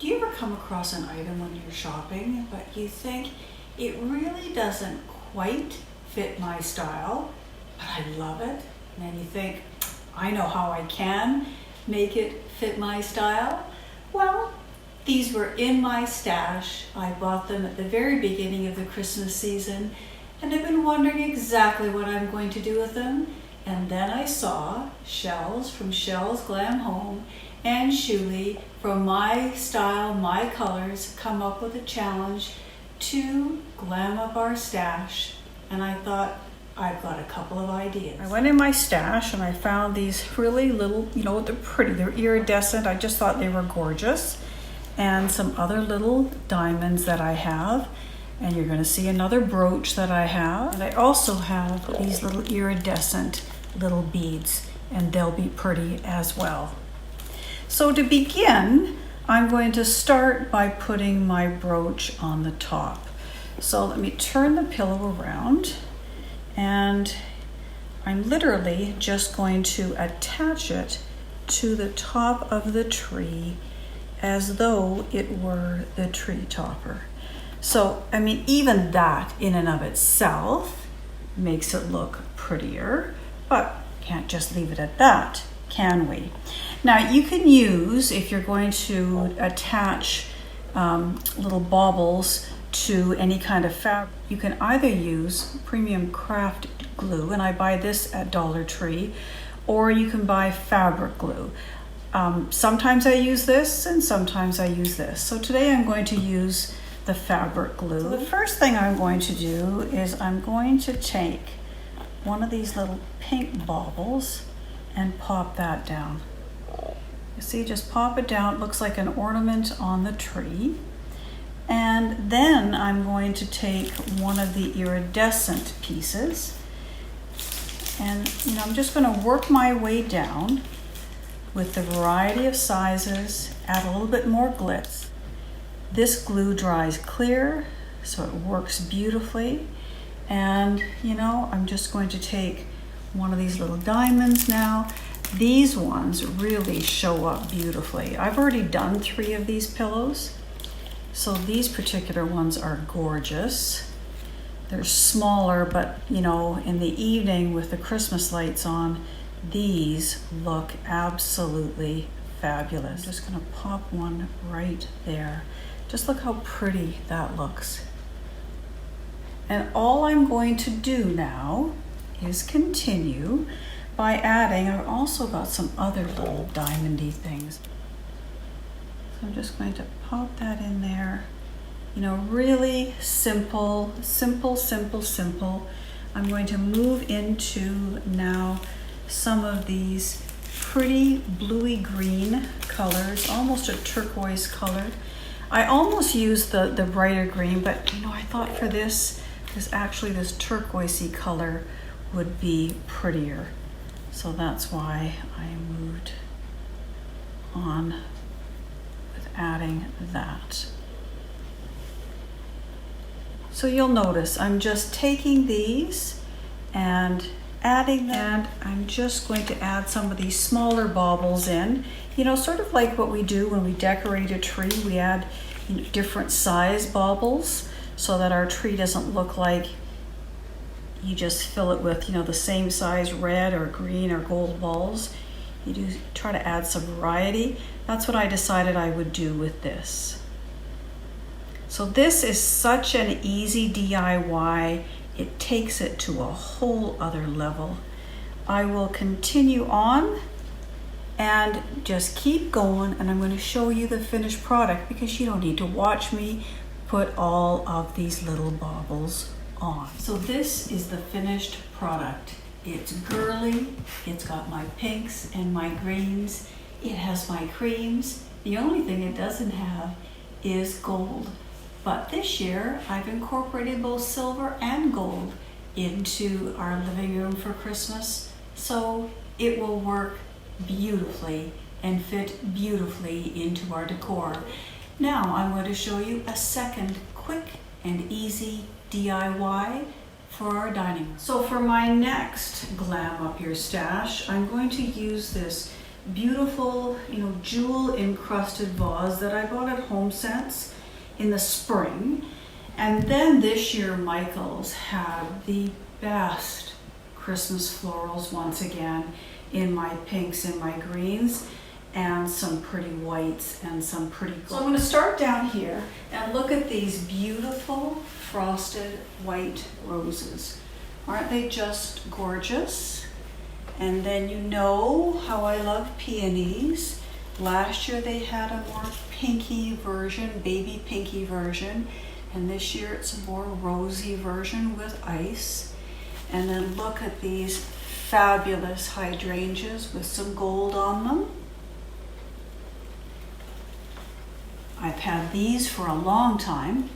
Do you ever come across an item when you're shopping, but you think it really doesn't quite fit my style, but I love it? And then you think, I know how I can make it fit my style. Well, these were in my stash. I bought them at the very beginning of the Christmas season, and I've been wondering exactly what I'm going to do with them. And then I saw Shells from Shells Glam Home and Shuli from My Style, My Colors come up with a challenge to glam up our stash. And I thought, I've got a couple of ideas. I went in my stash and I found these really little, they're pretty, they're iridescent. I just thought they were gorgeous. And some other little diamonds that I have. And you're gonna see another brooch that I have. And I also have these little iridescent little beads, and they'll be pretty as well. So to begin, I'm going to start by putting my brooch on the top. So let me turn the pillow around, and I'm literally just going to attach it to the top of the tree as though it were the tree topper. So, even that in and of itself makes it look prettier, but can't just leave it at that, can we? Now, you can use, if you're going to attach little baubles to any kind of fabric, you can either use premium craft glue, and I buy this at Dollar Tree, or you can buy fabric glue. Sometimes I use this and sometimes I use this. So today I'm going to use the fabric glue. So the first thing I'm going to do is I'm going to take one of these little pink baubles and pop that down. You see, just pop it down. It looks like an ornament on the tree. And then I'm going to take one of the iridescent pieces, and I'm just going to work my way down with the variety of sizes, add a little bit more glitz. This glue dries clear, so it works beautifully. And I'm just going to take one of these little diamonds now. These ones really show up beautifully. I've already done 3 of these pillows, so these particular ones are gorgeous. They're smaller, but in the evening with the Christmas lights on, these look absolutely fabulous. I'm just gonna pop one right there. Just look how pretty that looks. And all I'm going to do now is continue by adding, I've also got some other little diamondy things. So I'm just going to pop that in there. Really simple, simple, simple, simple. I'm going to move into now some of these pretty bluey green colors, almost a turquoise color. I almost used the brighter green, but I thought for this actually this turquoisey color would be prettier. So that's why I moved on with adding that. So you'll notice I'm just taking these and adding them, and I'm just going to add some of these smaller baubles in, sort of like what we do when we decorate a tree. We add different size baubles so that our tree doesn't look like you just fill it with the same size red or green or gold balls. You do try to add some variety. That's what I decided I would do with this. So this is such an easy DIY. It takes it to a whole other level. I will continue on and just keep going, and I'm going to show you the finished product because you don't need to watch me put all of these little baubles on. So this is the finished product. It's girly, it's got my pinks and my greens, it has my creams. The only thing it doesn't have is gold. But this year, I've incorporated both silver and gold into our living room for Christmas, so it will work beautifully and fit beautifully into our decor. Now I'm going to show you a second quick and easy DIY for our dining room. So for my next Glam Up Your Stash, I'm going to use this beautiful, jewel encrusted vase that I bought at HomeSense in the spring. And then this year, Michaels had the best Christmas florals once again in my pinks and my greens, and some pretty whites and some pretty gold. So I'm going to start down here and look at these beautiful frosted white roses. Aren't they just gorgeous? And then you know how I love peonies. Last year they had a more pinky version, baby pinky version, and this year it's a more rosy version with ice. And then look at these fabulous hydrangeas with some gold on them. I've had these for a long time.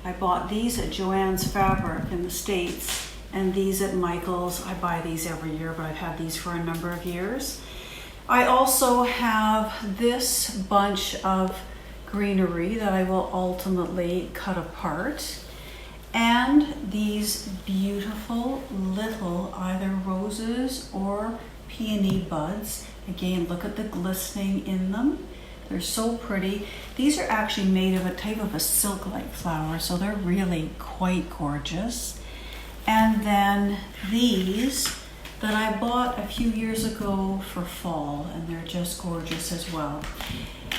I bought these at Joann's Fabric in the States, and these at Michaels. I buy these every year, but I've had these for a number of years. I also have this bunch of greenery that I will ultimately cut apart, and these beautiful little either roses or peony buds. Again, look at the glistening in them. They're so pretty. These are actually made of a type of a silk-like flower, so they're really quite gorgeous. And then these that I bought a few years ago for fall, and they're just gorgeous as well.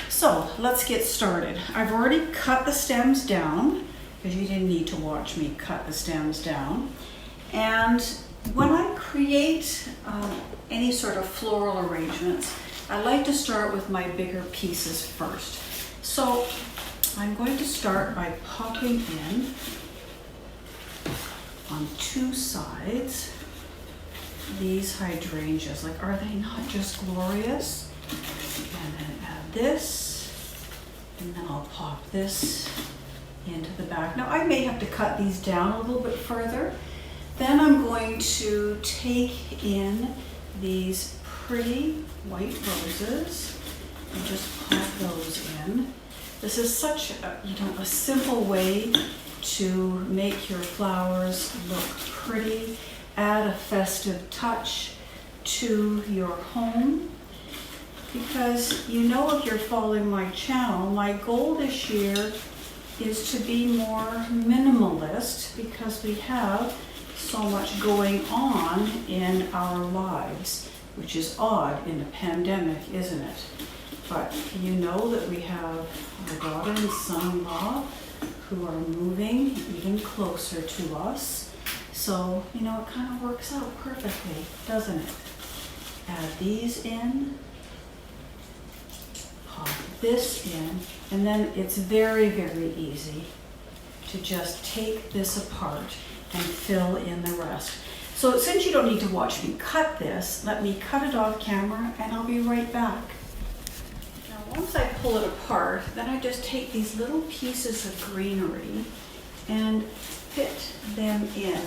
So let's get started. I've already cut the stems down, because you didn't need to watch me cut the stems down. And when I create any sort of floral arrangements, I like to start with my bigger pieces first. So I'm going to start by popping in on two sides these hydrangeas. Like, are they not just glorious? And then add this, and then I'll pop this into the back. Now I may have to cut these down a little bit further. Then I'm going to take in these pretty white roses and just pop those in. This is such a simple way to make your flowers look pretty, add a festive touch to your home. Because if you're following my channel, my goal this year is to be more minimalist, because we have so much going on in our lives, which is odd in a pandemic, isn't it? But you know that we have our daughter and son-in-law who are moving even closer to us. So, it kind of works out perfectly, doesn't it? Add these in, pop this in, and then it's very, very easy to just take this apart and fill in the rest. So since you don't need to watch me cut this, let me cut it off camera and I'll be right back. Now once I pull it apart, then I just take these little pieces of greenery and fit them in.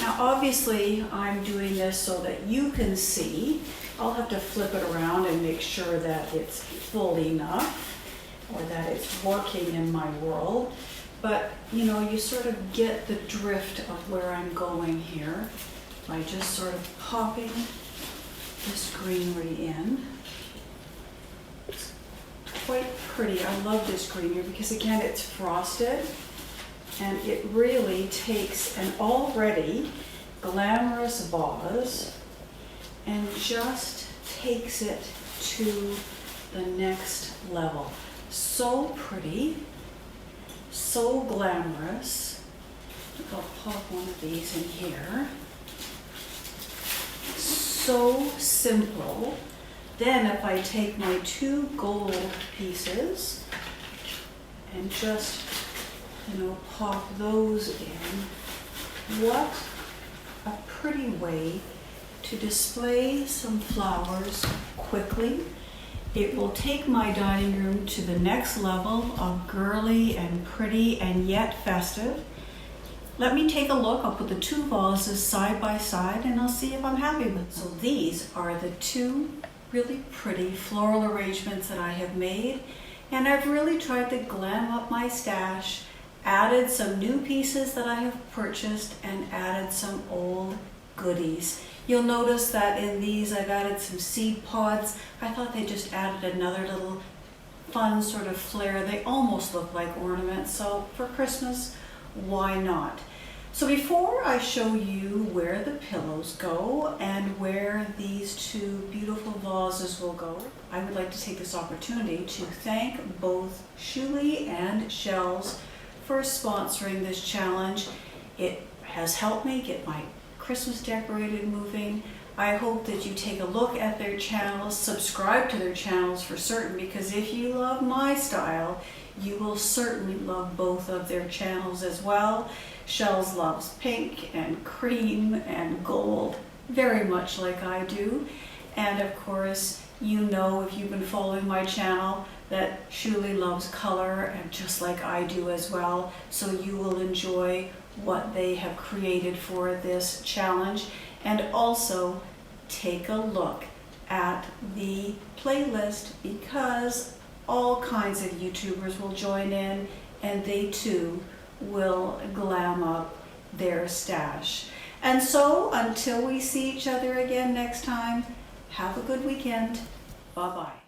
Now obviously I'm doing this so that you can see. I'll have to flip it around and make sure that it's full enough or that it's working in my world. But you sort of get the drift of where I'm going here by just sort of popping this greenery in. It's quite pretty. I love this greenery because again, it's frosted and it really takes an already glamorous vase and just takes it to the next level. So pretty, so glamorous. I'll pop one of these in here. So simple. Then if I take my two gold pieces and just, pop those in, what a pretty way to display some flowers quickly. It will take my dining room to the next level of girly and pretty and yet festive. Let me take a look. I'll put the two vases side by side and I'll see if I'm happy with them. So these are the two really pretty floral arrangements that I have made, and I've really tried to glam up my stash, added some new pieces that I have purchased, and added some old goodies. You'll notice that in these I've added some seed pods. I thought they just added another little fun sort of flair. They almost look like ornaments, so for Christmas, why not? So before I show you where the pillows go and where these two beautiful vases will go, I would like to take this opportunity to thank both Shuli and Shells for sponsoring this challenge. It has helped me get my Christmas decorated moving. I hope that you take a look at their channels, subscribe to their channels for certain, because if you love my style, you will certainly love both of their channels as well. Shells loves pink and cream and gold, very much like I do. And of course, you know, if you've been following my channel, that Shuli loves color, and just like I do as well. So you will enjoy what they have created for this challenge. And also take a look at the playlist, because all kinds of YouTubers will join in and they too will glam up their stash. And so until we see each other again next time, have a good weekend. Bye-bye.